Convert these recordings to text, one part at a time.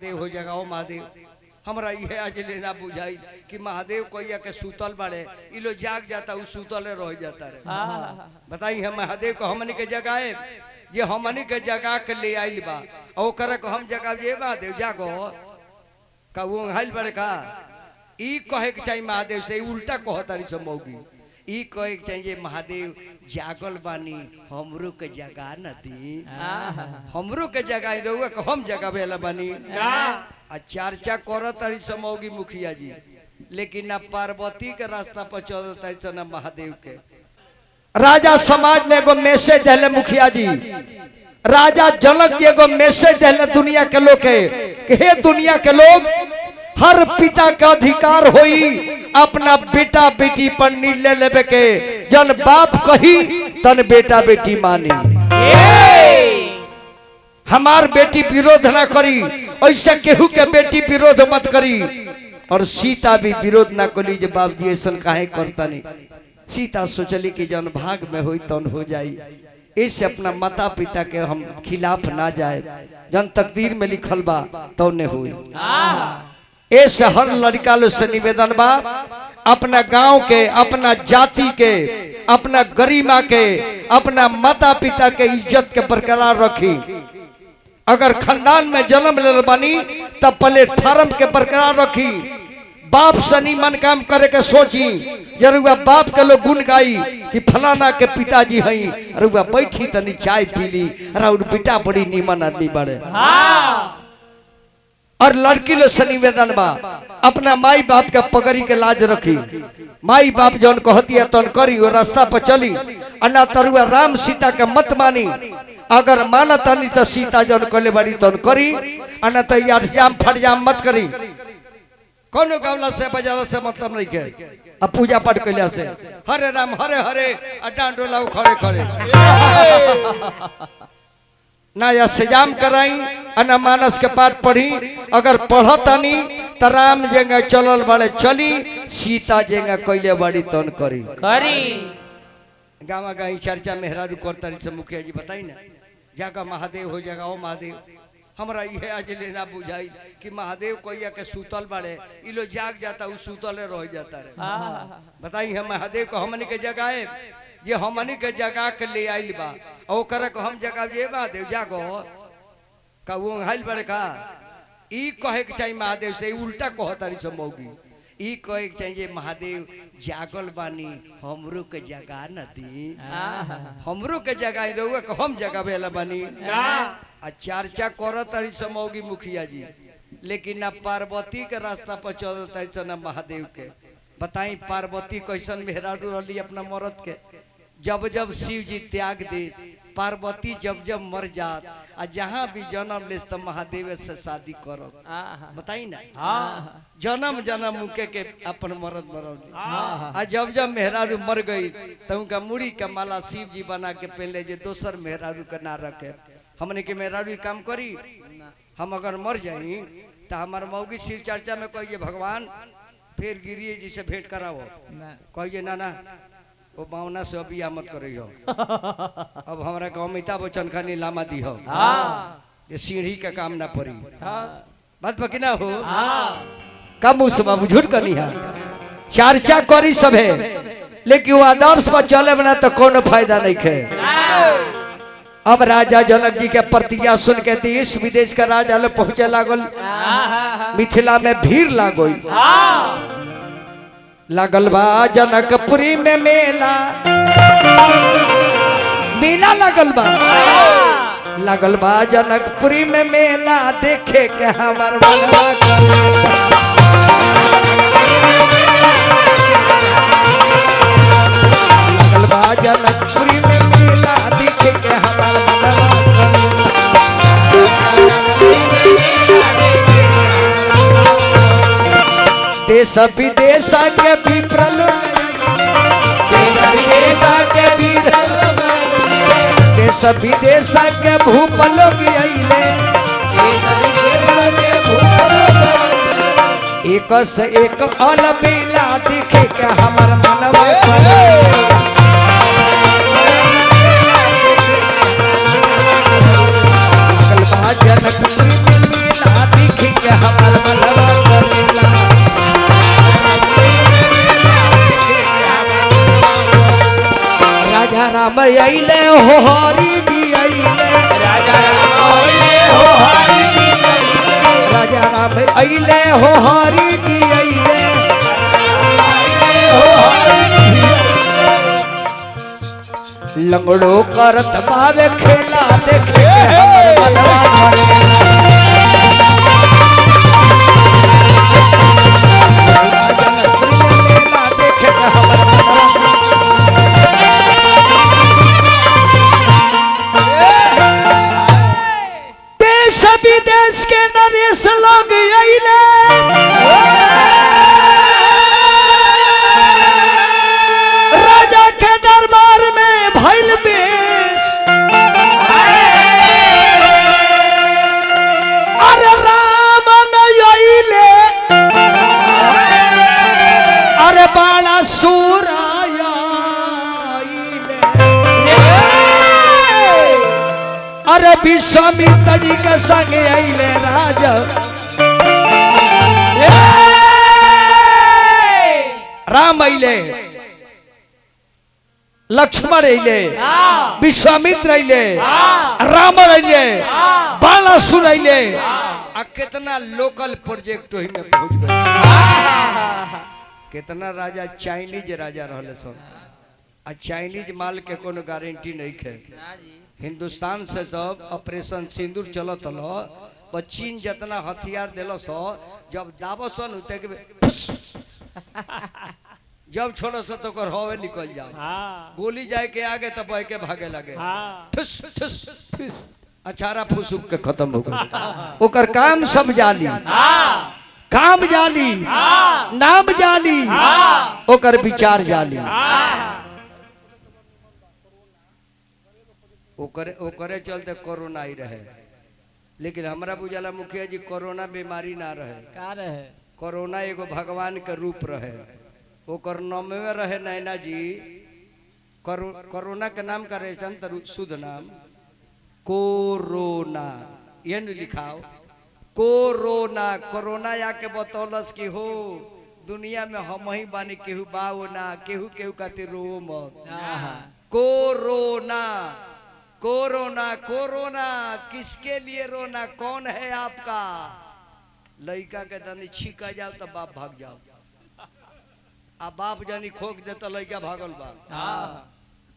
महादेव हो जाएगा। ओ महादेव हमरा ये आज लेना बुझाई कि महादेव कोई के सूतल बाड़े इ लो जाग जाता उ सूतले रह जाता रे। बताई हम महादेव को हमनी के जगाए जे हमनी के जगा के ले आइल बा और करे को हम जगा जे महादेव जागो का वो हाइल बड़े का ई कहे के चाहिए महादेव से उल्टा कहतारी समौगी ई कहे के चाहिए महादेव जागल बानी हमरो के जगा न दी हमरो के जगाई रहुआ को हम जगावेला बानी आ चर्चा करतारी समौगी मुखिया जी लेकिन ना पार्वती के रास्ता पर चलतारी से ना महादेव के। राजा समाज में एगो मैसेज दिले मुखिया जी राजा जनक जी एगो मैसेज दिले दुनिया के लोग के कि हे दुनिया के लोग हर पिता का अधिकार होई अपना बेटा बेटी पर निर्णय लेवे के जन बाप कही तन बेटा बेटी मानी। हमार बेटी विरोध ना करी ऐसे केहू के बेटी विरोध मत करी और सीता भी विरोध ना करी जे बाप जी ऐसा काहे करता नहीं। सीता सोचली कि जन भाग में हुई तन हो जाई इससे अपना माता पिता के हम खिलाफ ना जाए जन तकदीर में लिखल बा तो ने हुई। ऐसे हर लड़का लो से निवेदन बा अपना गांव के अपना जाति के अपना गरिमा के अपना माता पिता के इज्जत के बरकरार रखी। अगर खानदान में जन्म ले बानी तब प्लेटफार्म के बरकरार रखी। बाप सनी मन काम करे के सोची जरूर बाप के लोग गुण गाई कि फलाना के पिताजी हई अरे बैठी तनी चाय पी ली अरे बेटा बड़ी नीमन आदमी बड़े। और लड़की लो से निवेदन बा अपना माई बाप के पगड़ी के लाज रखी। माई बाप जौन कहती है तौन करी वो रास्ता पर चली अन्ना तरुआ राम सीता के मत मानी। अगर माना तनी तो सीता जौन कहले बड़ी तौन करी अन्ना तो यार जाम फट जाम मत करी। कोनो गावला से बजाला से मतलब नहीं के अब पूजा पाठ कैला से हरे राम हरे हरे डांडोला खड़े खड़े ना या सजाम कराई अना मानस के पाठ पढ़ी। अगर पढ़तनी तो राम जेंगा चलल बड़े चली सीता जेंगा कैले बड़ी तन करी गावा गाई चर्चा मेहरारू करतारी से मुखिया जी बताई ना जागा महादेव हो जाएगा। ओ महादेव हमरा ये आज लेना बुझाई कि महादेव कोई के सूतल बाड़े इ लो जाग जाता उ सूतले रह जाता रे। बताई हम महादेव को हमनी के जगाए जे हमनी के जगा के ले आइल बा और करे को हम जगा जे महादेव जागो का वो हाइल बड़े का ई कहे के चाहिए महादेव से उल्टा कहतारी समौगी ई कहे के चाहिए महादेव जागल बानी हमरो के जगा न दी हमरो के जगाई रहुआ को हम जगावेला बानी आ चर्चा करतारी समौगी मुखिया जी लेकिन ना पार्वती के रास्ता पर चलतारी से ना महादेव के। बताई पार्वती कैसन मेहरारू रही अपना मरद के जब जब शिव जी त्याग दे पार्वती जब जब मर जात आ जहाँ भी जन्म ले तो महादेव से शादी करो। बताई ना जन्म जन्म मुके के अपन मरद मरौली आ जब जब मेहरारू मर गई तो उनका मुड़ी का माला शिव जी बना के पहले जे दोसर मेहरारू का ना रखे। हमने के मेहरारू काम करी हम अगर मर जाई तो हमार मौगी शिव चर्चा में कहिए भगवान फिर गिरिए जी से भेंट कराओ कहिए ना ना वो बावना से अभी मत करी हो अब हमारा गाँव अमिताभ बच्चन का नीलामा दी हो ये सीढ़ी का काम ना पड़ी बात पकी ना हो कम उस बाबू झूठ करनी है चर्चा करी सब है लेकिन वो आदर्श पर चले बना तो कोनो फायदा नहीं है। अब राजा जनक जी के प्रतिज्ञा सुन के देश विदेश का राजा लोग पहुंचे लागल मिथिला में भीड़ लागल लागल बा जनकपुरी में मेला मेला लागल बा जनकपुरी में मेला देखे के हमार मनवा लागल बा जनकपुरी में मेला देखे के हमार मनवा देश विदेश के विप्रल देश विदेश के भूपल एक से एक अलबेला दिखे के हमर मनवा जनकपुरी में मेला दिखे हमार मनवा करेला। राजा राम अइले हो हरि जी अइले, राजा राम अइले हो हरि जी अइले, राजा राम अइले हो हरि जी अइले, लंगड़ो करत बावे खेला देखे हमर मनवा करेला। देखे हमर मनवा देश विदेश के नरेश लोग अइले, राजा के दरबार में भइल बेश। अरे राम न अइले, अरे बाणा सूर अइले, अरे विश्वामित्र जी के संग अइले राजा। राम अइले, लक्ष्मण अइले, विश्वामित्र अइले, रावण अइले, बाणासुर अइले। आ कितना लोकल प्रोजेक्ट ही में पहुंच गए। कितना राजा चाइनीज राजा रहले सन। आ चाइनीज माल के कोनो गारंटी नहीं है। हिंदुस्तान से सब ऑपरेशन सिंदूर चलत हलो, चीन जितना हथियार दिलो सो जब दावसन होते के जब छोड़ो सो तो कर हवे निकल जाओ। गोली जाए के आगे तो बह के भागे लगे, ठुस ठुस ठुस अचारा फुसुक के खत्म हो गए। ओकर काम सब जाली, काम जाली, नाम जाली, ओकर विचार जाली। ओकरे चलते कोरोना ही रहे। लेकिन हमरा बुझाला मुखिया जी कोरोना बीमारी ना रहे। का रहे? कोरोना एगो भगवान के रूप रहे। ओकर नाम में रहे नैना जी। कोरोना के नाम का रहे शुद्ध नाम कोरोना, ये नहीं लिखाओ कोरोना। कोरोना आके बतौलस कि हो दुनिया में हम ही बानी, केहू बाओ ना, केहू केहू खातिर रो मत। कोरोना कोरोना कोरोना, किसके लिए रोना, कौन है आपका? लड़का के तनी छीका जाओ तो बाप भाग जाओ, आ बाप जानी खोक दे तो लड़का भागल बा।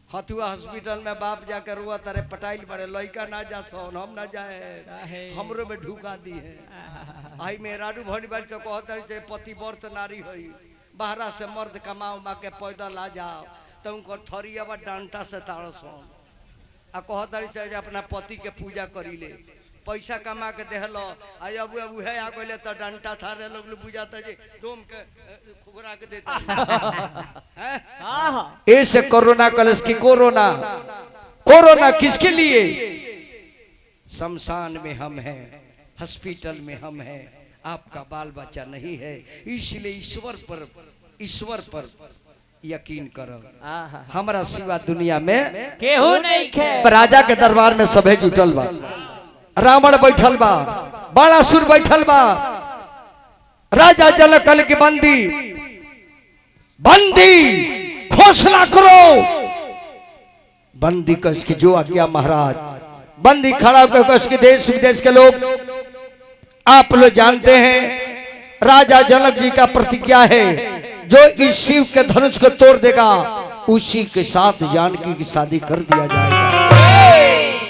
हथुआ हॉस्पिटल में बाप जाकर रुआ तारे पटाइल पड़े, लड़का ना जा सोन, हम ना जाए, हमरो में ढुका दी है। आई मेहरारू भरी बारी तो कहते पति व्रत नारी हुई, बाहरा से मर्द कमा उमा के पैदल आ जाओ तो उनको थरिया डांटा से ताड़ो सोन। आ कहतारी से अपना पति के पूजा करी ले, पैसा कमा के देहलो। अब अब है आ गए तो डंटा था लोग बुझाता जी डोम के खुबरा के देता है। ऐसे कोरोना कलश की कोरोना, कोरोना किसके लिए? शमशान में हम हैं, हॉस्पिटल में हम हैं, आपका बाल बच्चा नहीं है, इसलिए ईश्वर पर यकीन करो। हमारा सिवा दुनिया में केहू नहीं खे। राजा के दरबार में सभे जुटल बा, रावण बैठल बा, बाणासुर बैठल बा। राजा जनकल की बंदी बंदी घोषणा करो, बंदी कस की जो आज्ञा महाराज। बंदी खड़ा होकर कस के देश विदेश के लोग आप लोग जानते हैं, राजा जनक जी का प्रतिज्ञा है जो इस शिव के धनुष को तोड़ देगा उसी के साथ जानकी की शादी कर दिया जाएगा।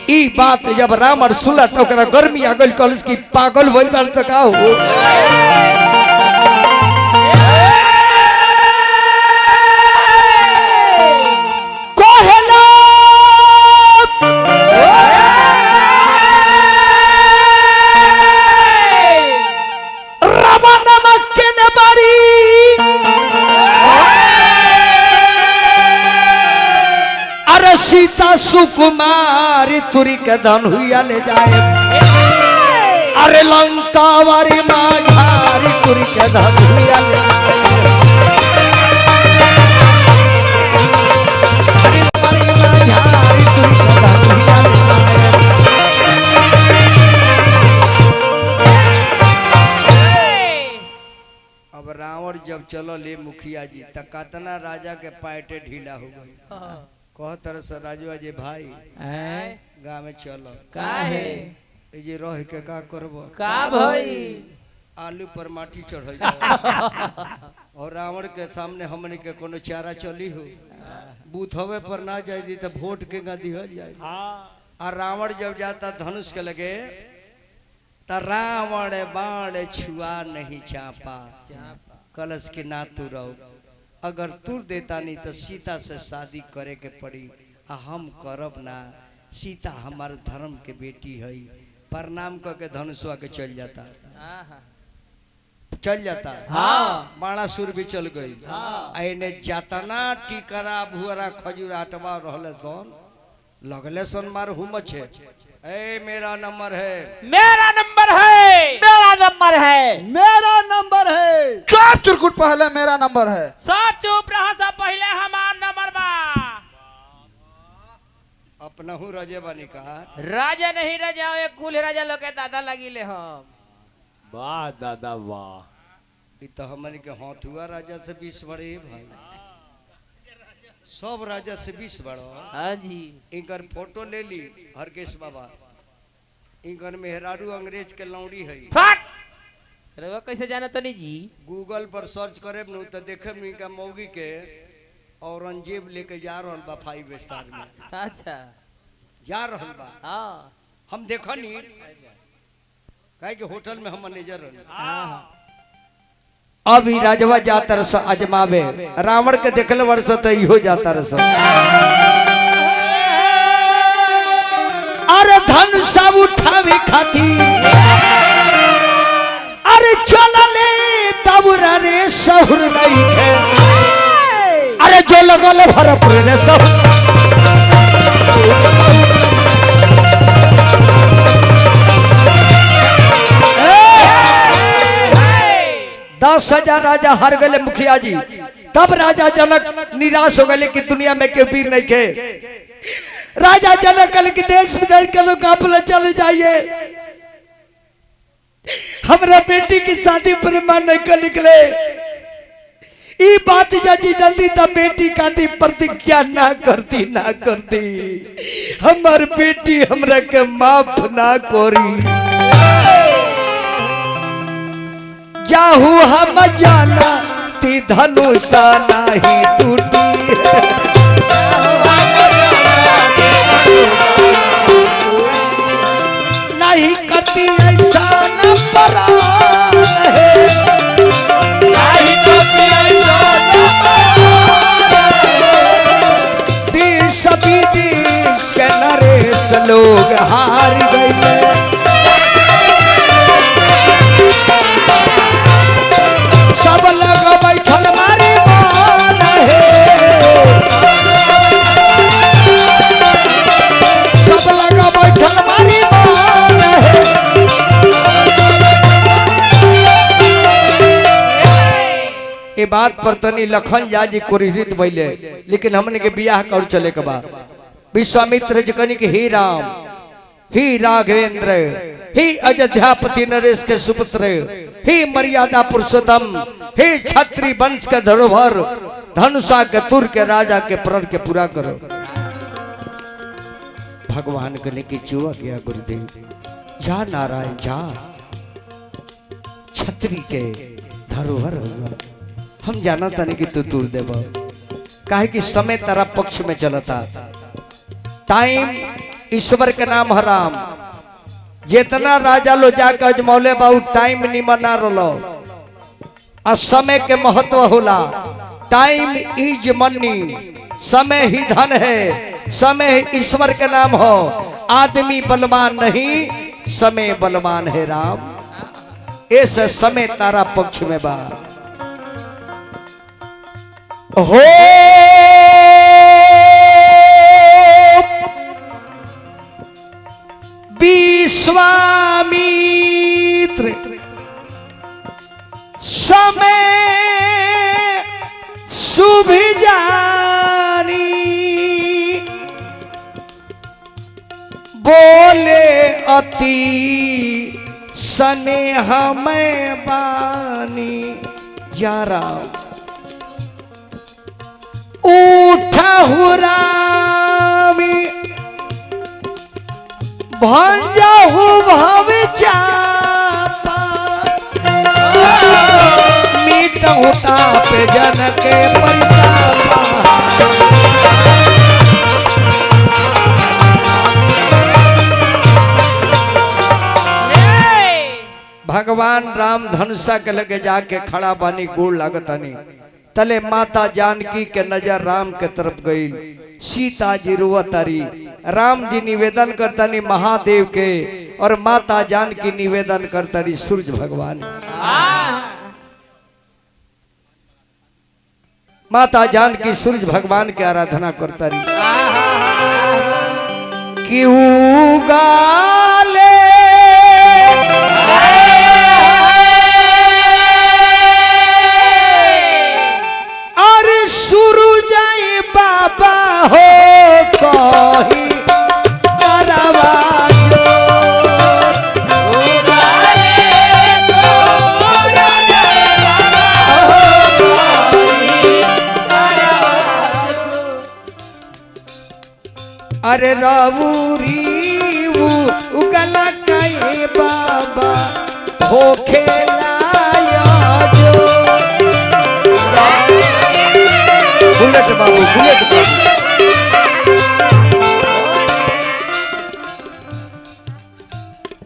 ई बात जब रावण सुनला तो गर्मी आ गई, कॉलेज की पागल वही बार सका हो। सीता सुकुमारी तुरी के धन हुआ ले जाए, अरे लंका वारी माझारी तुरी के धन हुआ ले जाए। जब रावण जब चलो ले मुखिया जी त कतना राजा के पैंटे ढीला हो गई कह तरह से राजू जी भाई गाँव में चलो काहे ये रह के का करबो का भाई आलू पर माटी चढ़ और रावण के सामने हमने के कोनो चारा चली हो बूथवे पर ना जाए दी तो वोट के गदी हो जाए और रावण जब जाता धनुष के लगे तो रावण बाण छुआ नहीं चापा कलश के ना तू रहो अगर तुर देता नहीं तो सीता से शादी करे के पड़ी आ हम करब ना सीता हमारे धर्म के बेटी है प्रणाम करके धनुषवा के चल जाता बाणासुर भी चल गई आने जातना टिकरा भुअरा खजूर आटवा रहले सन लगले सन मार हुम छे ए मेरा नंबर है मेरा नंबर है मेरा नंबर है मेरा नंबर है चुप चुरकुट पहले मेरा नंबर है सब चुप रहा सब पहले हमार नंबर बा अपना हूँ राजे बनी कहा राजा नहीं राजा एक कुल राजा लोग के दादा लगी ले हम वाह दादा वाह तो हमन के हथुआ राजा से 20 बड़े भाई सब राजा से 20 बड़ो हाँ जी इनकर फोटो ले ली हरकेश बाबा इनकर मेहरारू अंग्रेज के लौड़ी है फट रवा कैसे जाना तनी जी गूगल पर सर्च करे नु तो देखे इनका मौगी के औरंगजेब लेके जा रहल बा 5 स्टार में अच्छा जा रहल बा हाँ हम देखनी काहे कि होटल में हम मैनेजर रहनी अभी राजवा जाता रस अजमावे रावण के देखल वर्ष तो इहो जाता रस अरे धन सब उठावे खाती अरे चलले तब रे सहुर नहीं खे अरे जो लगल भरपुर रे सब 10,000 राजा हार गए मुखिया जी तब राजा जनक निराश हो गए कि दुनिया में के वीर नहीं के राजा जनक कल की देश विदेश के लोग काफिले चले जाइए हमरा बेटी की शादी पर मान नहीं कर निकले ई बात जाजी जल्दी तब बेटी का दी प्रतिज्ञा ना करती हमार बेटी हमरा के माफ ना करी जाहू हम जाना ती धनुषा नहीं टूटी नहीं कटी ऐसा न परा देश विदेश के नरेश लोग हार गए सब लोग बैठल मारी मान है सब लोग बैठल मारी मान है ये बात पर तनी लखन जाजी क्रोधित भइले लेकिन हमने के बियाह कर चले के बाद विश्वामित्र जी कनी के हे राम हे राघवेंद्र हे अयोध्यापति नरेश के सुपुत्र हे मर्यादा पुरुषोत्तम हे क्षत्रिय वंश के धरोहर धनुषा के तुर के राजा के प्रण के पूरा करो भगवान कने की चुआ गया गुरुदेव जा नारायण जा क्षत्रिय के धरोहर होगा हम जाना था नहीं कि तू दूर देव काहे कि समय तेरा पक्ष में चलता टाइम ईश्वर के नाम हराम जितना राजा लो जाकर अजमौले बाबू टाइम निमन ना रोलो और समय के महत्व होला टाइम इज मनी समय ही धन है समय ईश्वर के नाम हो आदमी बलवान नहीं समय बलवान है राम ऐसे समय तारा पक्ष में बा हो विश्वामित्र समय शुभ जानी बोले अति स्नेह में बानी जा राम उठा हुरामी भंजा हु भव चापा मीट होता पे जन के परितापा भगवान राम धनुषा के लगे जाके खड़ा बानी गोड़ लागतानी तले माता जानकी के नजर राम के तरफ गई सीता जी रोवतारी राम जी निवेदन करतानी महादेव के और माता जानकी निवेदन करतानी सूर्य भगवान माता जानकी सूर्य भगवान के आराधना करतारी कि उगाले बाबा हो कही अरे रावूरी उगला कहे बाबा हो खेलाया जो बुलेट बाबू बुलेट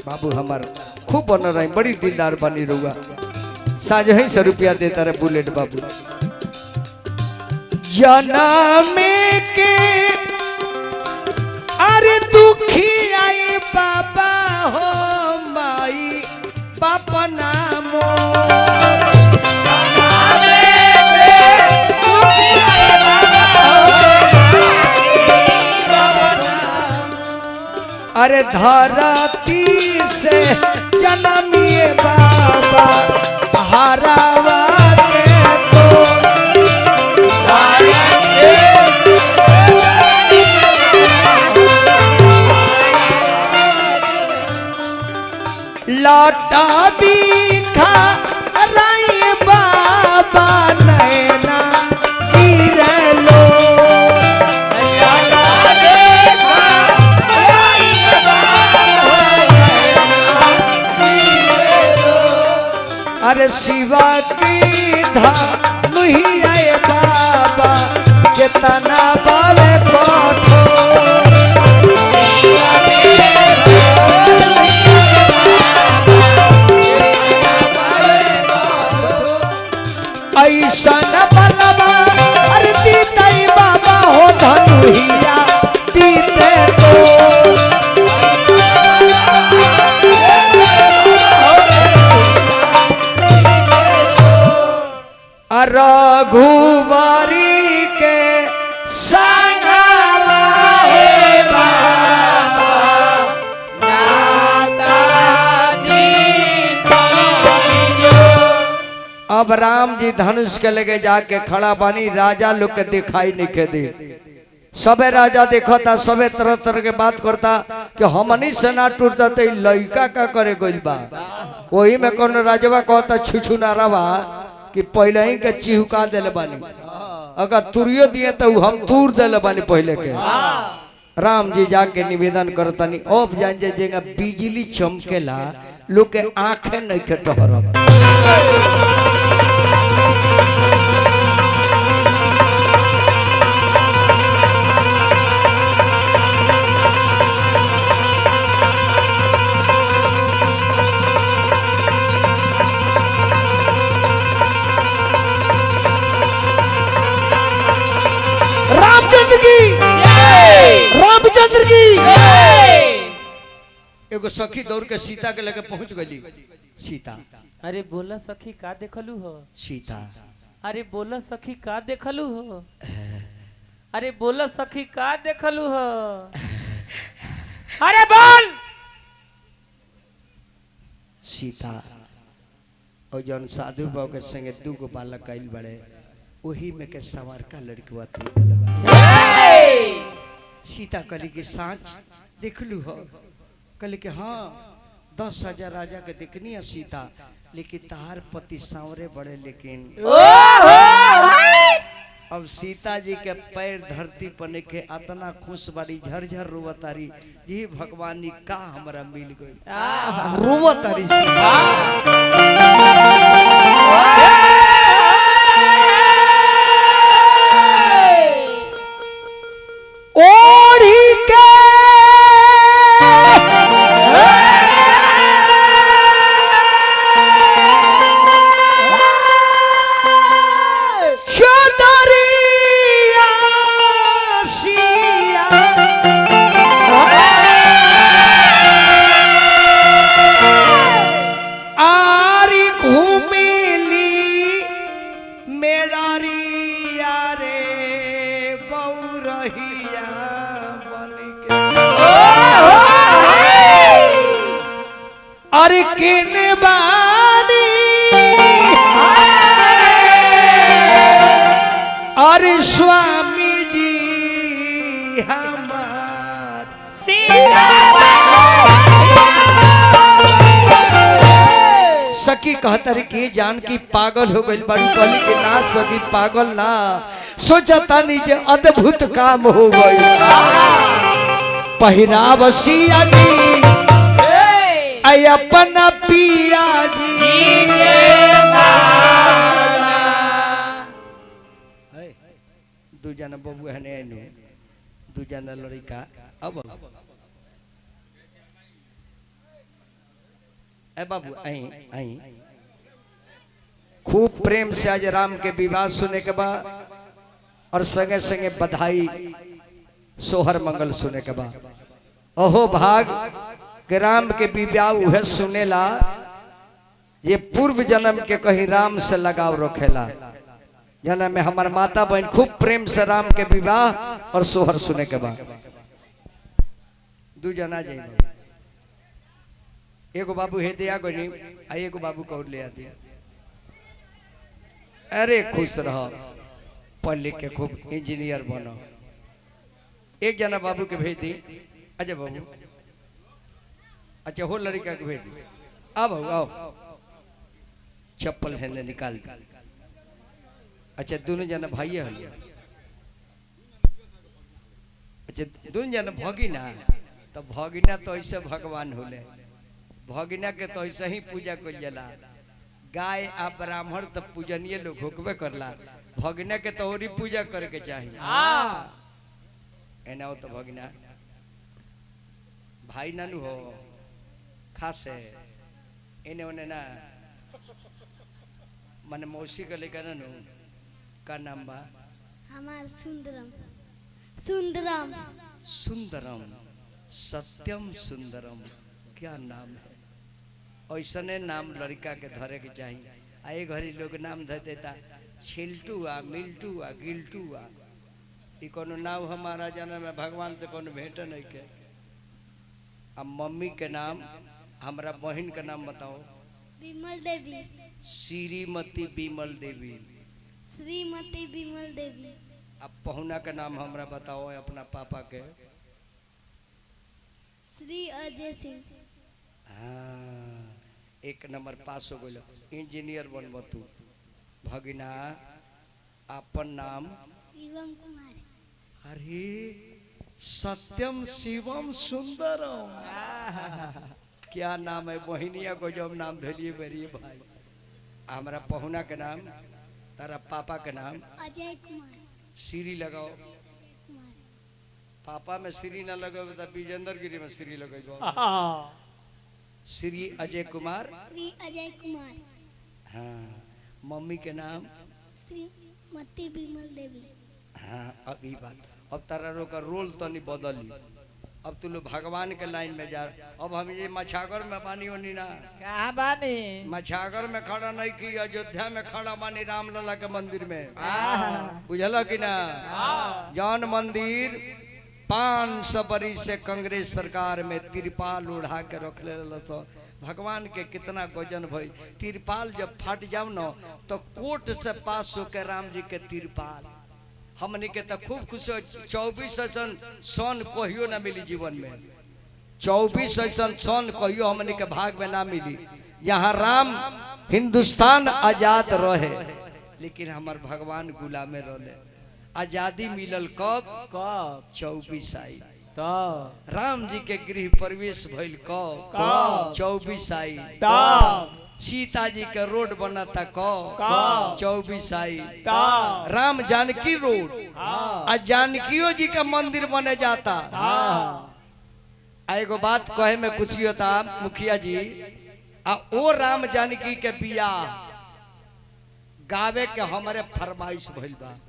बाबू हमार खूब बन रहा है बड़ी दिलदार बनी रुआ साझ ही 100 रुपया देता रहे बुलेट बाबू जनमे के अरे दुखी आई बाबा हो माई बापा नामो अरे धरती से जन्मिए बाबा हरावा के तो लौटा दिखा राई बाबा नैना गिरलो अरे शिवा की धाम ही आए बाबा कितना बाबे कोठो ऐसा न बलवा अरे दीते बाबा हो धनुहिया दीते तो रघुवरी के संगवा हे बाबा नाता अब राम जी धनुष के लगे जाके खड़ा बानी राजा लोग के दिखाई नहीं के दे सबे राजा देखता सबे तरह तरह के बात करता कि हमनी से ना टूटता तो लड़का का करे गइल बा वही में कौन राजवा कहता छुछु नारावा कि पहले ही के चिहुका देले बानी अगर तुरियो दिए तो हम तूर देले बानी पहले के राम जी जाके निवेदन करतानी अब जान जे जगह बिजली चमकेला लोग के आंखें नहीं के टहरत रामचंद्र की एगो सखी दौड़ के सीता के लगे पहुंच गई सीता अरे बोला सखी का देखलू हो सीता अरे बोला सखी का देखलू हो अरे बोला सखी का देखलू हो अरे बोल सीता और जौन साधु बाबू के संगे 2 गो बालक आइल बड़े वही में के सवार का लड़कवा तू सीता कली के सांच देखलू हो कल के हाँ 10,000 राजा के देखनी है सीता लेकिन तार पति सांवरे बड़े, लेकिन अब सीता जी के पैर धरती पर के अतना खुश बाड़ी, झरझर रोवतारी जी भगवानी का हमरा मिल गई, रोवतारी ओढ़ी के चौधरिया सिया आरी घूमेली मेरा रिया रे बौरहिया बन के अरे किन बानी अरे स्वामी जी हमार सखी कहतर की जान की पागल हो गई बड़ी, कहली के ना सखी पागल ना, सोचता नहीं जे अद्भुत काम हो गई। पहिराव सिया जी आई अपना पिया जी दू जना बबू हने आइनु, दू जना लड़का अब ए बाबू आई आई खूब प्रेम से आज राम के विवाह सुने के बाद और संगे संगे बधाई सोहर मंगल सुने के बाद अहो भाग के राम के विवाह उहे सुनेला ये पूर्व जन्म के कहीं राम से लगाव रखेला। जन्म में हमार माता बहन खूब प्रेम से राम के विवाह और सोहर सुने के बाद दू जना जाइए, एगो बाबू हे दिया गोनी आ एगो बाबू कौर ले आती। अरे खुश रहो, पढ़ लिख के खूब इंजीनियर बनो। एक जना बाबू के भेज दी, अच्छा बाबू, अच्छा हो लड़का के भेज दी, अब आओ चप्पल है निकाल दी। अच्छा दोनों जना भाई है, अच्छा दोनों जना भगिना, तो भगिना तो ऐसे भगवान होले, भगिना के तो ऐसे ही पूजा कर जला। गाय आ ब्राह्मण तो पूजनीय लोग होकबे करला, भगिना के तो और पूजा करके चाहिए। एना हो तो भगिना भाई नानू हो खास है, एने ओने ना मन मौसी के लेकर नानू का नाम बा हमार सुंदरम सुंदरम सुंदरम सत्यम सुंदरम, क्या नाम है? ऐसने नाम लड़का के धरे के चाहिए। आए घड़ी लोग नाम धर देता छिल्टू आ मिल्टू आ गिल्टू आ, ई कोनो नाम हमारा जन्म में भगवान से कोनो भेंट नहीं के। अब मम्मी के नाम, हमरा बहन के नाम बताओ। विमल देवी श्रीमती विमल देवी। श्रीमती विमल देवी। अब पहुना के नाम हमरा बताओ अपना पापा के। श्री अजय सिंह। हाँ, एक नंबर पास हो गइल, इंजीनियर बनब तू। भगिना अपन नाम? शिवम कुमार। अरे सत्यम शिवम सुंदरम, क्या नाम है? बहिनिया को जब नाम धलिए बेरिए भाई। हमारा पहुना के नाम, तारा पापा के नाम? अजय कुमार। श्री लगाओ। कुमार। पापा में श्री ना लगे तो विजेंद्र गिरी में श्री लगे। श्री अजय कुमार। श्री अजय कुमार। हाँ, मम्मी के नाम? श्रीमती विमल देवी। हाँ, अभी बात अब तारा रो का रोल तो नहीं बदली। अब तू लोग भगवान के लाइन में जा। अब हम ये मछागर में बानी होनी ना, कहाँ बानी? मछागर में खड़ा नहीं की, अयोध्या में खड़ा बानी राम लला के मंदिर में। बुझल कि ना? जौन मंदिर 500 बरी से कांग्रेस सरकार में तिरपाल उड़ा के रख ले तो भगवान के कितना गजन भई। तिरपाल जब फट जाओ न तो कोर्ट से पास हो के राम जी के तिरपाल हमने के तो खूब खुश हो। 24 ऐसा सन कहियो ना मिली जीवन में, 24 ऐसा सन कहियो हमने के भाग में ना मिली। यहाँ राम हिंदुस्तान आजाद रहे लेकिन हमार भगवान गुलामे रहे। आजादी मिलल कब? कब? 24 आई। तब राम जी के गृह प्रवेश भइल कब? कब? 24 आई। तब सीता जी के रोड बना था कब? कब? 24 आई। तब राम जानकी रोड आ जानकियो जी का मंदिर बने जाता। एगो बात कहे में कुछ होता मुखिया जी, आ ओ राम जानकी के बियाह गावे के हमारे फरमाइश भइल बा।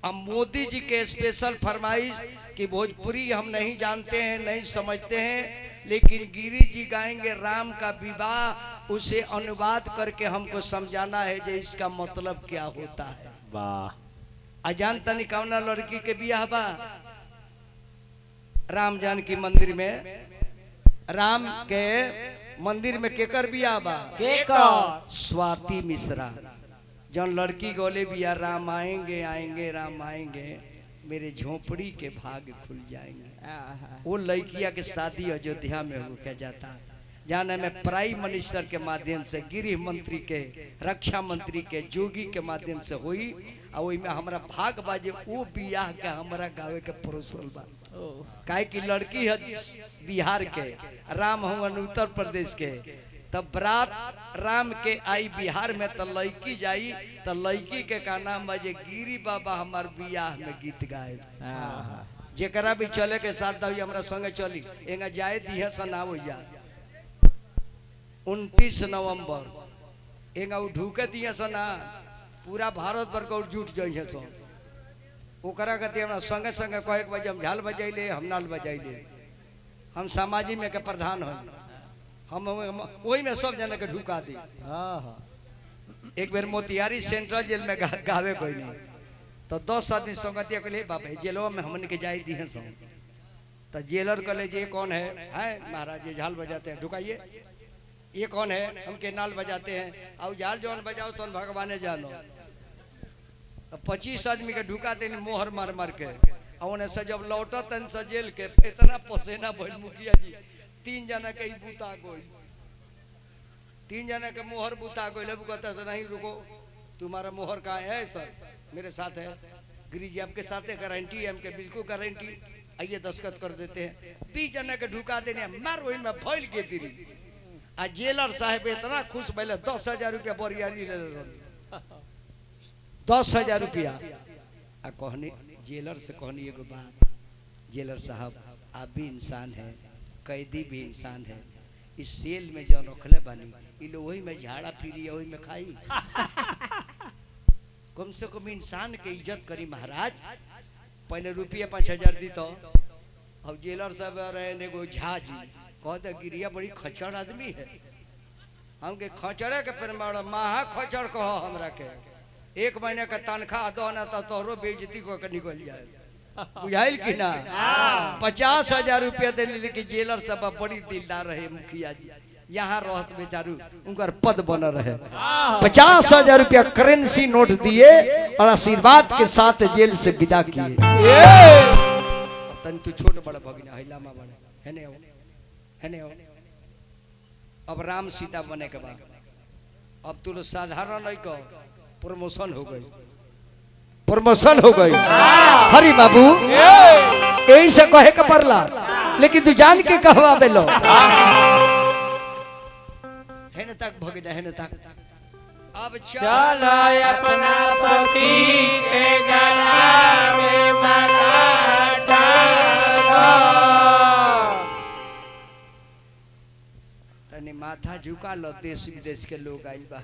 अब मोदी जी के स्पेशल फरमाइश कि भोजपुरी हम नहीं जानते हैं, नहीं समझते हैं, लेकिन गिरी जी गाएंगे राम का विवाह, उसे अनुवाद करके हमको समझाना है जो इसका मतलब क्या होता है। वाह अजान तनी कौना लड़की के बियाह बा? राम जानकी मंदिर में, राम के मंदिर में केकर बियाह बा? केकर? स्वाति मिश्रा। जौन लड़की गोले बिया राम आएंगे आएंगे राम आएंगे मेरे झोपड़ी के भाग खुल जाएंगे। वो लड़किया के शादी अयोध्या में हो जाता, जाने में प्राइम मिनिस्टर के माध्यम से, गृह मंत्री के, रक्षा मंत्री के, जोगी के माध्यम से हुई। और वही में हमारा भाग बाजे वो बियाह के हमारा गावे के परोसल बा। काहे की लड़की है बिहार के, राम हुआ उत्तर प्रदेश के, तब बरात राम के आई बिहार में, तो लड़की जाई तो लड़की के का नाम बजे गिरी बाबा हमार बियाह में गीत गाए। जेकरा भी चले के साथ हमरा संगे चली एंगा जाए दिहे सना हो जा 29 नवंबर एंगा ढूके दिए सना पूरा भारत भर को जुट जाइए सो। ओकरा कहते हमरा संगे संगे कहे के बजे हम झाल बजैले, हम नाल बजैले, हम सामाजिक में के प्रधान हो, हम वही में सब जना के ढुका दी। एक बेर मोतिहारी सेंट्रल जेल में गावे कोई नहीं, तो 10 आदमी संगतिया कहले बाबा जेलों में हमन के जाई दिए सो। तो जेलर कहले जे कौन है महाराज ये झाल बजाते हैं, ढुकाइए। ये कौन है? हम के नाल बजाते हैं। और झाल जौन बजाओ तो भगवाने जानो। तो 25 आदमी के ढुका देनी मोहर मार मार के। और उन्हें से जब लौटा तन से जेल के इतना पसेना भइल मुखिया जी, 3 जना के बुता गोई, 3 जना के मोहर बुता गोई। अब कहता से नहीं रुको, तुम्हारा मोहर कहाँ है? सर मेरे साथ है। गिरी जी आपके साथ है? गारंटी है? हमके बिल्कुल गारंटी, आइए दस्तखत कर देते हैं। 20 जना के ढुका देने मार वही में फैल के दिरी। आ जेलर साहब इतना खुश भले 10,000 रुपया बोरियारी ले 10,000 रुपया। आ कहनी जेलर से कहनी एगो बात, जेलर साहब आप भी इंसान है, कैदी भी इंसान है, इस सेल में जो रखले बानी इ लोग वही में झाड़ा फिरी वही में खाई। कम से कम इंसान के इज्जत करी महाराज। पहले रुपया 5,000 दी तो अब जेलर साहब रहे एगो झा जी कहते गिरिया बड़ी खचड़ आदमी है, हमके खचड़े के पेड़ में महा खचड़ कहो हमरा के। 1 महीने का तनख्वाह दो ना तो तोहरो बेइज्जती को निकल जाए, बुझाइल कि ना? 50,000 रुपया दे लेकिन जेलर सब बड़ी दिलदार रहे मुखिया जी, यहाँ रहत बेचारू उनकर पद बन रहे। 50,000 रुपया करेंसी नोट दिए और आशीर्वाद के साथ जेल से विदा किए। तन तू छोट बड़ा भगिना हिलामा बड़े है ने हो। अब राम सीता बने के बाद अब तू साधारण नहीं कहो, प्रमोशन हो गई, प्रमोशन हो गई। हरी बाबू यही से कहे के पड़ला, लेकिन तू जान के कहवा बेलो है न तक भगिना है न तक। अब चल अपना पति के गला में माला डालो। तनी माथा झुका लो, देश विदेश के लोग आइल बा।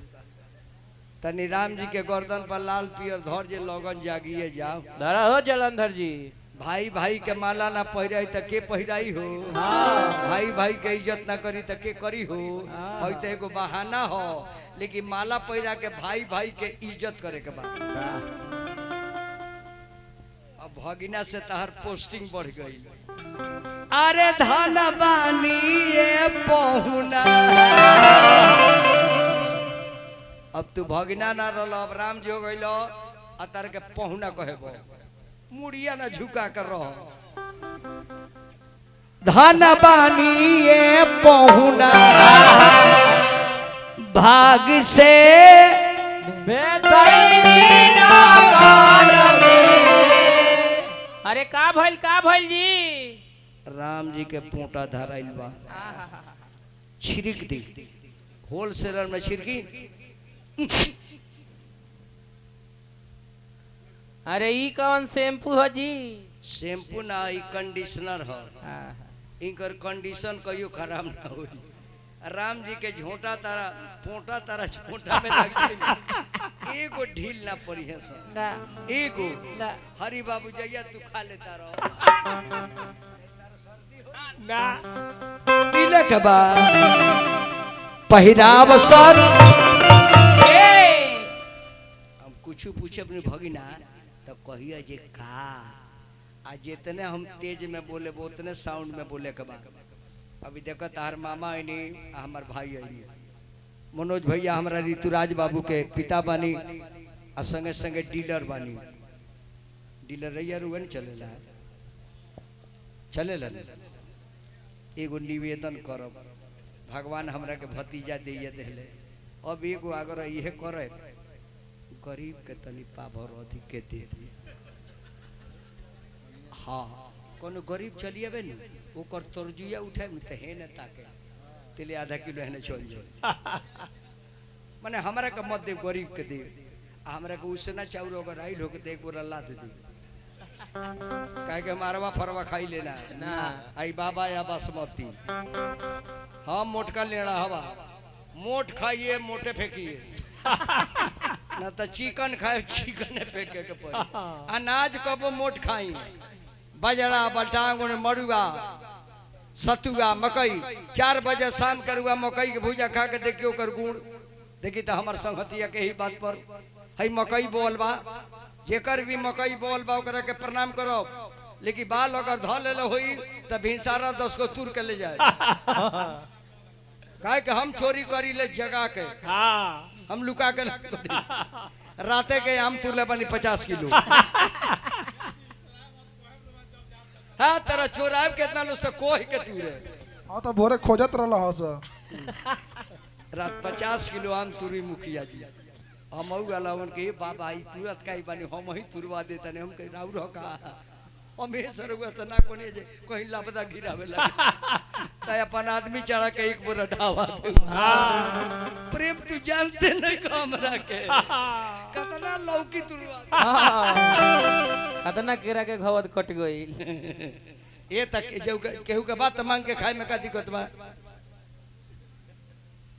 तनी राम जी के गर्दन पर लाल पियर धर जे लगन जागिए जाओ। धरा हो जलंधर जी। भाई भाई के माला ना पहिराई त के पहिराई हो? भाई भाई के इज्जत ना करी त के करी हो? होई त एगो बहाना हो, लेकिन माला पहिरा के भाई भाई के इज्जत करे के बा। अब भगिना से तहर पोस्टिंग बढ़ गई। अरे धन बानी ये पहुना, अब तू भगिना ना रहो, अब राम जी हो गइलो अतर के पहुना कहेबो, मुड़िया ना झुका कर रहो। धन बानी ये पहुना भाग से अरे का भइल जी? राम जी के पोटा धराइल बा, छिड़क दी होलसेलर में छिड़की। अरे ई कौन शैम्पू हो जी? शैम्पू ना, ई कंडीशनर हो। इनकर कंडीशन कहियो खराब ना होई। राम जी के झोंटा तारा पोटा तारा झोंटा में लग गई, एगो ढील ना पड़ी है सब, एगो। हरी बाबू जैया तू खा लेता रहो ना मिले के बाद पहिराव सब। हम कुछ पूछे अपने भगिना तो कहिए जे का, आ जितने हम तेज में बोले वो उतने साउंड में बोले के बाद। अभी देखो तार मामा आईनी, हमार भाई आईनी, मनोज भैया हमारा ऋतुराज बाबू के पिता बानी, आ संगे संगे डीलर बानी। डीलर रैया रुगन चलेला चलेला। एगो निवेदन करब, भगवान हमरा के भतीजा दिए देले, अब एगो अगर इहे करे, गरीब के तनी पाभर अधिक के दे दी। हाँ कोनो गरीब चलिए बे न, ओकर तरजुया उठाए न त हे न ताके तेले आधा किलो हेने चल जाए। माने हमरा के मत दे, गरीब के दे। हमरा के उसना चाउर अगर आइल हो के दे गोरा ला दे दी, काहे के मारवा फरवा खाई लेना ना। आई बाबा या बासमती। हाँ मोटका लेना हवा, मोट खाइए मोटे फेंकिए, ना तो चिकन खाए चिकन फेंके के पड़े। अनाज कबो मोट खाई, बजरा बलटांग मरुआ सतुआ मकई, 4 बजे शाम करुआ मकई के भूजा खा के देखियो ओकर गुण देखी। तो हमार संगतिया के ही बात पर हई मकई बोल बा, जेकर भी मकई बोल बा ओकरा के प्रणाम करो, लेकिन बाल अगर ध ले होई त भिनसारा 10 को तुर के ले जाए। काहे के हम चोरी करी ले जगा के, हम लुका के ना करी। राते के आम तुरले बनी 50 किलो। हाँ तेरा चोराब कितना लो से कोई के तुरे। हाँ तो भोरे खोजत रहल हस। रात 50 किलो आम तुरी मुखिया जी। हम वाला उनके बाबा ई तुरत काई बानी, हम ही तुरवा देता ने, हम कह राउर हो का हमेशा रुआ तो ना कोनी जे कहीं लापता गिरावे लगे त अपन आदमी चढ़ा के एक बोरा ढावा दे। प्रेम तू जानते नहीं को हमरा के कतना लौकी तुरवा कतना केरा के घवत कट गई। ए तक जो केहू के बात मांग के खाए में का दिक्कत बा?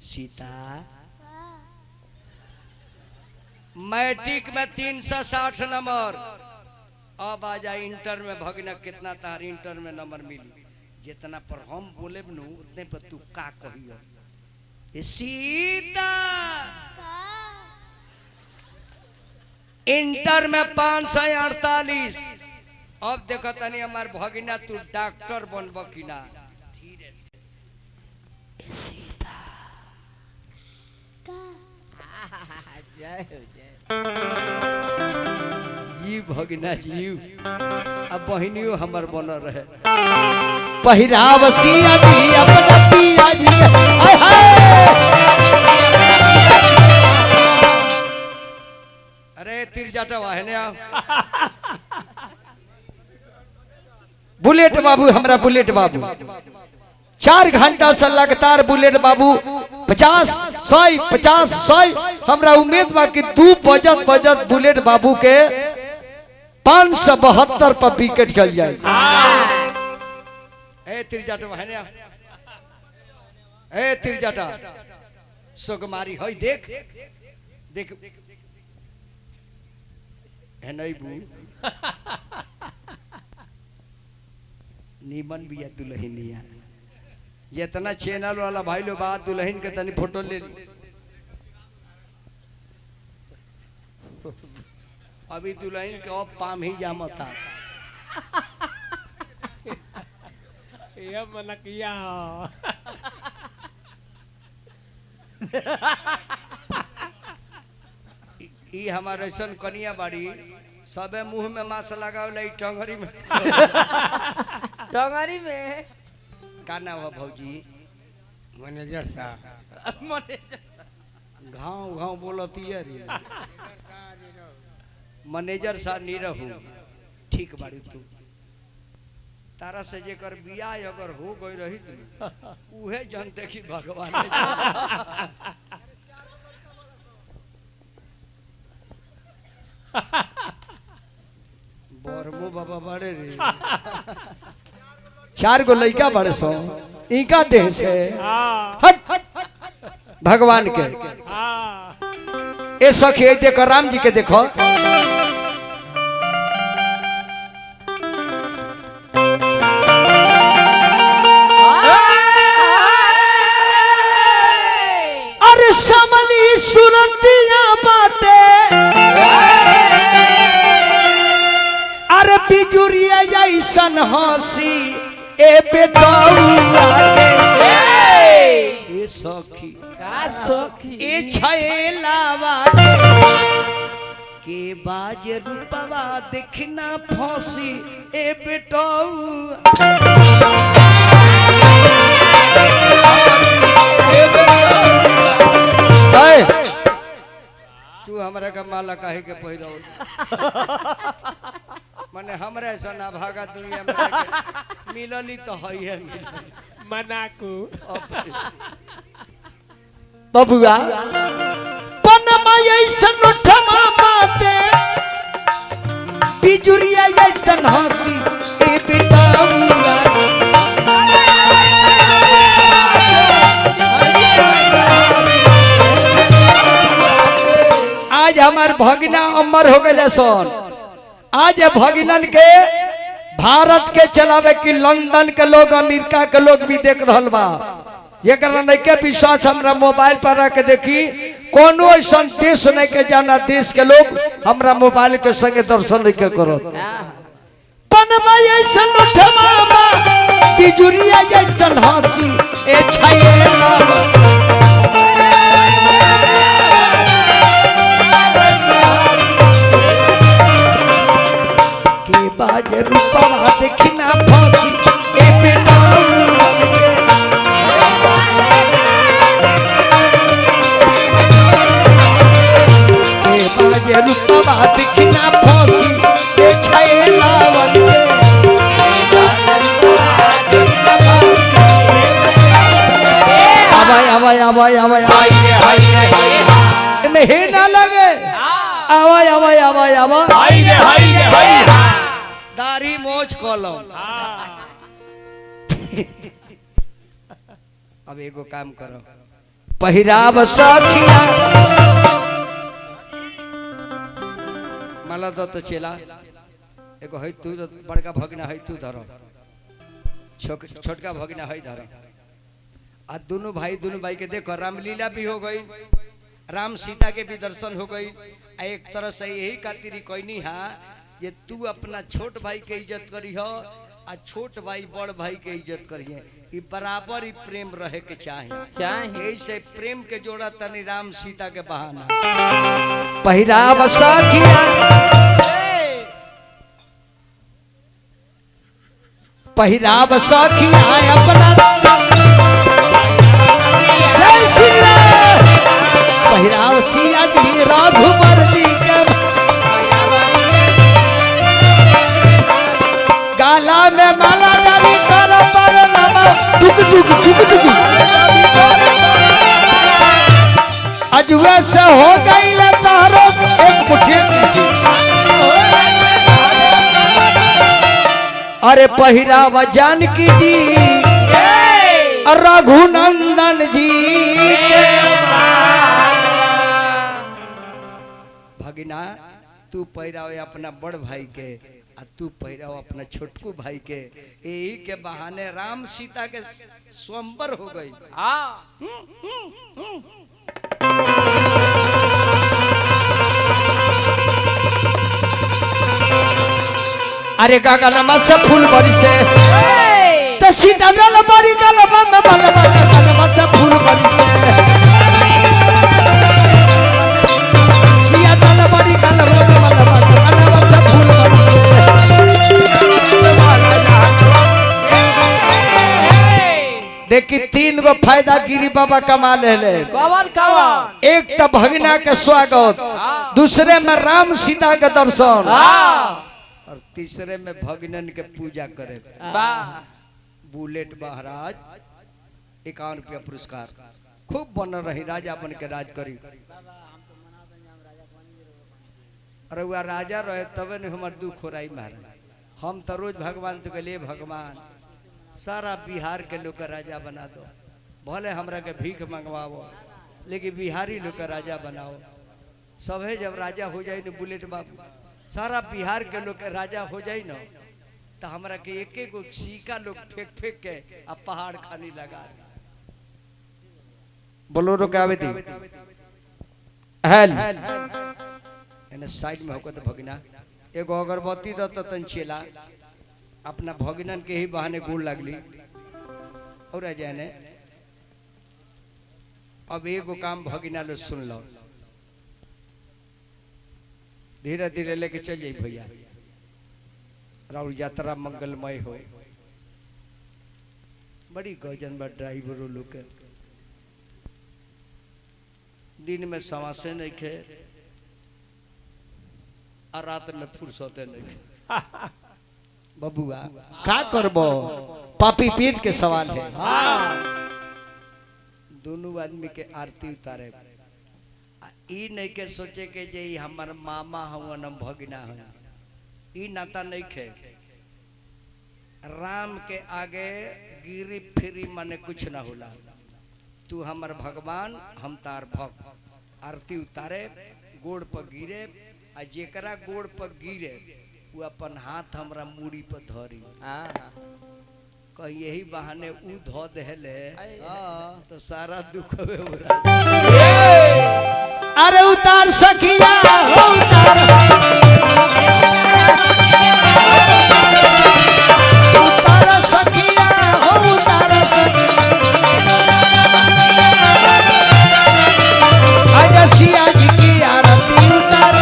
सीता मैट्रिक में 360 नंबर, अब आ जाए इंटर में भगना कितना तार इंटर में नंबर मिली। जितना पर हम बोले न उतने पर तू का कहियो। ए सीता इंटर में 548। अब देखो तनी हमार भगिना तू डॉक्टर बनब कि ना। धीरे से सीता जय हो जय जी भगिना जी। अब बहनियों हमर बनल रहे पहिराव सिया दी अपना पिया जी। हाय हाय अरे तिरजाटा वाहने आ बुलेट बाबू, हमरा बुलेट बाबू 4 घंटा से लगातार बुलेट बाबू 50-100 हमरा उम्मीद बा कि 2 बजत बुलेट बाबू के 572 पर विकेट चल जाए। ए तिरजाटा वहने ए तिरजाटा सोगमारी हई देख देख है नहीं बू नीमन बिया दुल्हनिया। जितना चैनल वाला भाई लोग बात दुल्हन के तनी फोटो ले ली। अभी दुल्हन के अब पाम ही जामता। ये मन किया ई हमार ऐसा कनिया बाड़ी सबे मुंह में मांस लगावे टंगरी में टंगरी में का नाम है भौजी? मैनेजर साहब। घाव घाव बोलती है रे मैनेजर सा नहीं रहू ठीक बाड़ी तू तारा से जेकर बियाह अगर हो गई रही तू उहे जानते कि भगवान बरमो बाबा बड़े रे 4 गो लड़का बड़े सो इनका देह से हट भगवान के ए सखी देखो राम जी के देखो अरे समली सुरतिया बाटे अरे बिजुरिया जैसन हंसी ए बेटौआ ए सखी का सखी ए छेलावा के बाज रूपवा देखना फंसी ए बेटौआ तू हमरा का माला काहे के पहिरो माने हमरा ऐसा ना भागा दुनिया में मिलली तो है मनाकू बबुआ पनमा ऐसन उठमा माते बिजुरिया ऐसन हंसी ए बेटौआ आज हमार भगिना अमर हो गए सोन आज भगिनन के भारत के चलावे कि लंदन के लोग अमेरिका के लोग भी देख रहल बा ये नहीं के विश्वास हमरा मोबाइल पर रख देखी कोनो ऐसा देश नहीं के जाना देश के लोग हमरा मोबाइल के संगे दर्शन नहीं के करो पनमा ऐसन उठमा बा बिजुरिया जैसन हंसी ए छायेला के बाज रूपवा देखना फंसी ए बेटौआ के बाज रूपवा देखना फंसी ए छेलावा आवाय में हे ना लगे आवाय दाढ़ी मोछ कलम अब एगो काम करो पहिराव सखिया माला दो तो चेला एगो है तू बड़का भगना है तू धरो छोटका भगना है धरो आ दोनों भाई के देखो रामलीला भी हो गई राम सीता के भी दर्शन हो गई एक तरह से यही खातिर कहनी हा ये तू अपना छोट भाई के इज्जत करी हो आ छोट भाई बड़ भाई के इज्जत करिए ई बराबर ही प्रेम रहे के चाहिए यही से प्रेम के जोड़ा तनी राम सीता के बहाना पहिराव सखिया पहिराव सखिया अपना पहिराव सिया जी रघुबर जी के गाला में माला डाली कर पर नमा दुक अजुए से हो गई ले तारो एक मुट्ठी अरे पहिराव जानकी जी रघुनंदन जी के भगिना तू पहिरावे अपना बड़ भाई के आ तू पहिराव अपना छोटकू भाई के यही के बहाने राम सीता के स्वयंवर हो गई अरे काका नमा से फूल बरी से तो सीता दल बड़ी गलबा में बलबा गलबा से फूल बरी से सिया दल बड़ी गलबा में बलबा गलबा से फूल बरी से देखी 3 गो फायदा गिरी बाबा कमा ले कवन कवन एक तो भगना के स्वागत, दूसरे में राम सीता के दर्शन, और तीसरे में भगनन के पूजा करे। वाह बुलेट महाराज 51 रुपया पुरस्कार। खूब बन रही राजा बन के राज करी। अरे वह राजा रहे तबे न हमार दुख हो रही महाराज। हम तो रोज भगवान से कहलिए भगवान सारा बिहार के लोग का राजा बना दो, भले हमरा के भीख मंगवाओ लेकिन बिहारी लोग का राजा बनाओ। सभे जब राजा हो जाए न बुलेट बाबू, सारा बिहार के लोग के राजा हो जाए न, तो हमरा के एक एक सिक्का लोग फेंक फेंक के अब पहाड़ खानी लगा। बोलोरो के आवे दी हेल एने साइड में होकर तो भगना एगो अगरबत्ती द तन चेला अपना भगनन के ही बहाने गोड़ लगली और जाने। अब एगो काम भगिना लो सुन लो, धीरे धीरे लेके चल जाई भैया। राउर यात्रा मंगलमय हो। बड़ी गजन बा ड्राइवरों लोग के, दिन में समासे नहीं खे और रात में फुर्सते नहीं खे। बबुआ का करबो, पापी पेट के सवाल है। दोनों आदमी के आरती उतारे। ई नहीं के सोचे के जे हमार मामा हवन भगना है, ई नाता नहीं खे। राम के आगे गिरी फिरी माने कुछ ना होला। तू हमार भगवान हम तार भक्त। आरती उतारे, गोड़ पर गिरे, आ जेकरा गोड़ पर गिरे वो अपन हाथ हमरा मूड़ी पर धरी। कहीं यही बहाने ऊ धो देले तो सारा दुख अरे उतार सखिया हो उतार सखिया हो उतार सिया जी की आरती उतार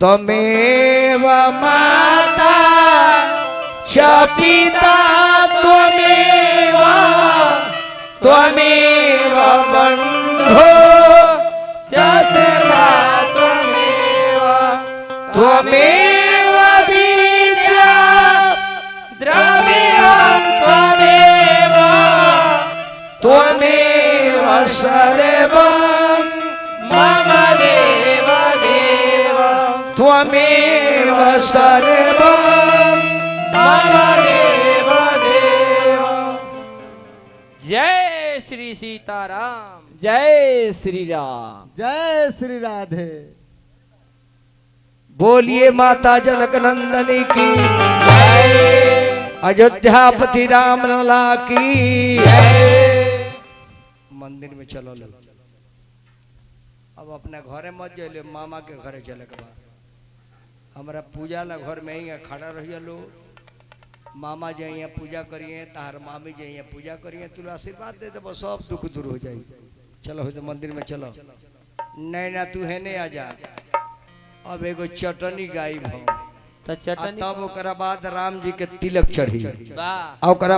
त्वमेव माता च पिता त्वमेव त्वमेव बन्धो च सखा त्वमेव त्वमेव विद्या द्रविणं त्वमेव त्वमेव सर्वं मम देव देव त्वमेव सर्वं मम देव देव। जय श्री सीताराम, जय श्री राम, जय श्री राधे। बोलिए माता जनक नंदनी की जय, अयोध्यापति राम लला की जय। मंदिर में चलो लो, अब अपने घरे मत जाइए, मामा के घरे चले के बाद हमारा पूजा ला घर में ही खड़ा रहिए लो। मामा जाइए पूजा करिए, तार मामी जाइए पूजा करिए, तुला आशीर्वाद दे दे सब दुख दूर हो जाए। चलो हो तो मंदिर में चलो। नहीं ना तू है नहीं आ जा। अब एगो चटनी गायब हो तो चटनी तब ओकरा बाद राम जी के तिलक चढ़ी, वाह और ओकरा